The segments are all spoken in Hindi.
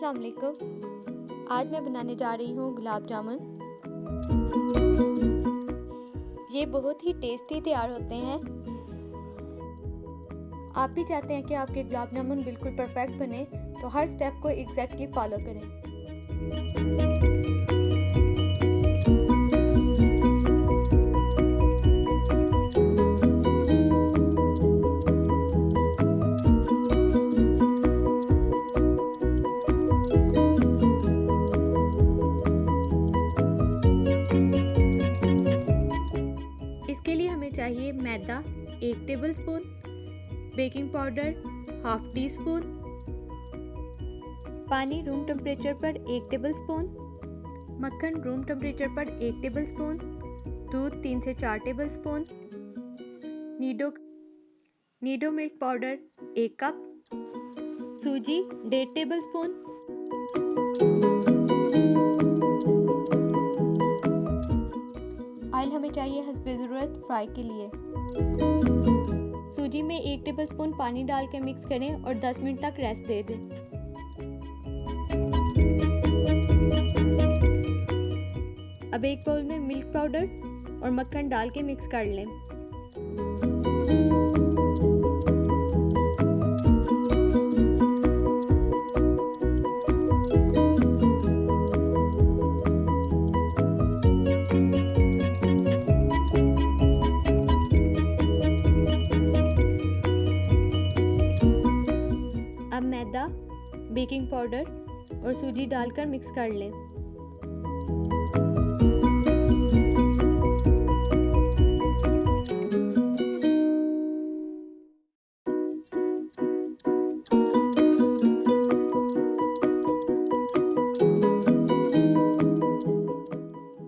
अस्सलाम वालेकुम। आज मैं बनाने जा रही हूँ गुलाब जामुन। ये बहुत ही टेस्टी तैयार होते हैं। आप भी चाहते हैं कि आपके गुलाब जामुन बिल्कुल परफेक्ट बने, तो हर स्टेप को एग्जैक्टली फॉलो करें। इसके लिए हमें चाहिए मैदा 1 tablespoon, baking powder half tea spoon, पानी रूम टेम्परेचर पर 1 टेबलस्पून, मक्खन रूम टेम्परेचर पर 1 टेबलस्पून, दूध 3 से 4 tablespoon, Nido milk powder 1 cup, सूजी 1.5 टेबलस्पून, ऑयल हमें चाहिए हस्बे ज़रूरत फ्राई के लिए। सूजी में 1 टेबलस्पून पानी डाल के मिक्स करें और 10 मिनट तक रेस्ट दे दें। अब एक बाउल में मिल्क पाउडर और मक्खन डाल के मिक्स कर लें। अब मैदा, बेकिंग पाउडर और सूजी डालकर मिक्स कर लें।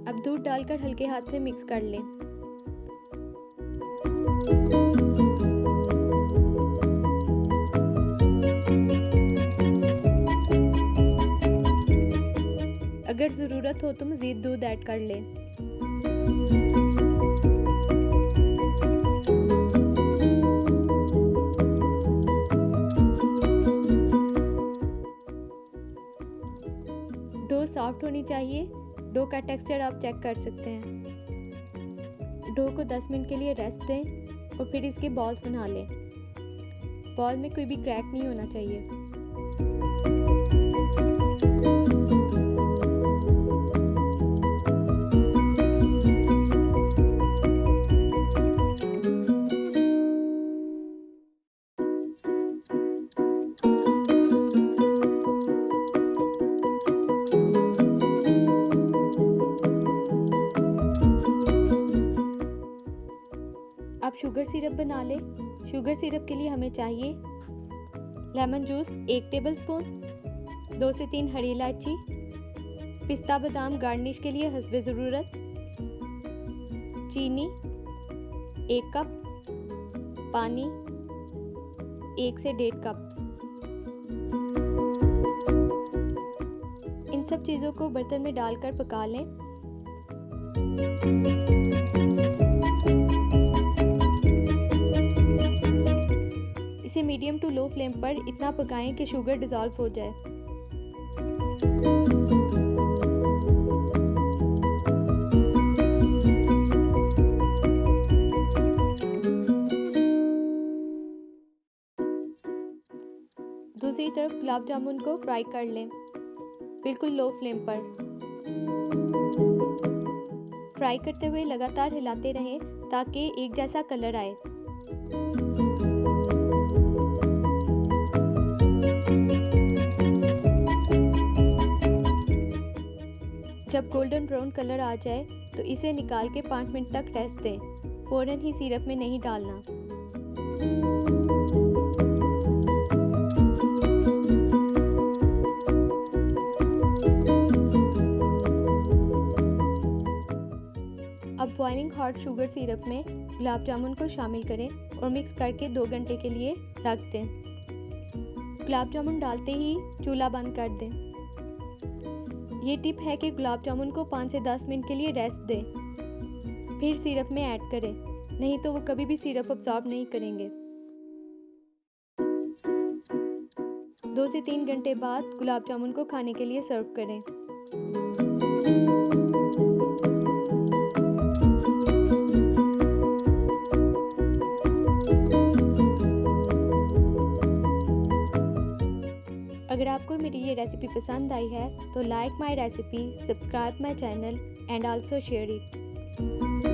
अब दूध डालकर हल्के हाथ से मिक्स कर लें। अगर ज़रूरत हो तो मज़ीद दूध ऐड कर लें। डो सॉफ्ट होनी चाहिए। डो का टेक्सचर आप चेक कर सकते हैं। डो को 10 मिनट के लिए रेस्ट दें और फिर इसके बॉल्स बना लें। बॉल में कोई भी क्रैक नहीं होना चाहिए। अब शुगर सिरप बना लें। शुगर सिरप के लिए हमें चाहिए लेमन जूस 1 टेबलस्पून, 2 से 3 हरी इलायची, पिस्ता बादाम गार्निश के लिए हस्बे ज़रूरत, चीनी 1 कप, पानी 1 से 1.5 कप। इन सब चीज़ों को बर्तन में डालकर पका लें। इसे मीडियम टू लो फ्लेम पर इतना पकाएं कि शुगर डिज़ोल्व हो जाए। दूसरी तरफ गुलाब जामुन को फ्राई कर लें, बिल्कुल लो फ्लेम पर। फ्राई करते हुए लगातार हिलाते रहें ताकि एक जैसा कलर आए। जब गोल्डन ब्राउन कलर आ जाए तो इसे निकाल के 5 मिनट तक रेस्ट दें। फ़ौरन ही सिरप में नहीं डालना। अब बॉइलिंग हॉट शुगर सिरप में गुलाब जामुन को शामिल करें और मिक्स करके 2 घंटे के लिए रख दें। गुलाब जामुन डालते ही चूल्हा बंद कर दें। ये टिप है कि गुलाब जामुन को 5 से 10 मिनट के लिए रेस्ट दें, फिर सिरप में ऐड करें, नहीं तो वो कभी भी सिरप अब्सॉर्ब नहीं करेंगे। 2 से 3 घंटे बाद गुलाब जामुन को खाने के लिए सर्व करें। अगर आपको मेरी ये रेसिपी पसंद आई है तो like my recipe, subscribe my channel and also share it.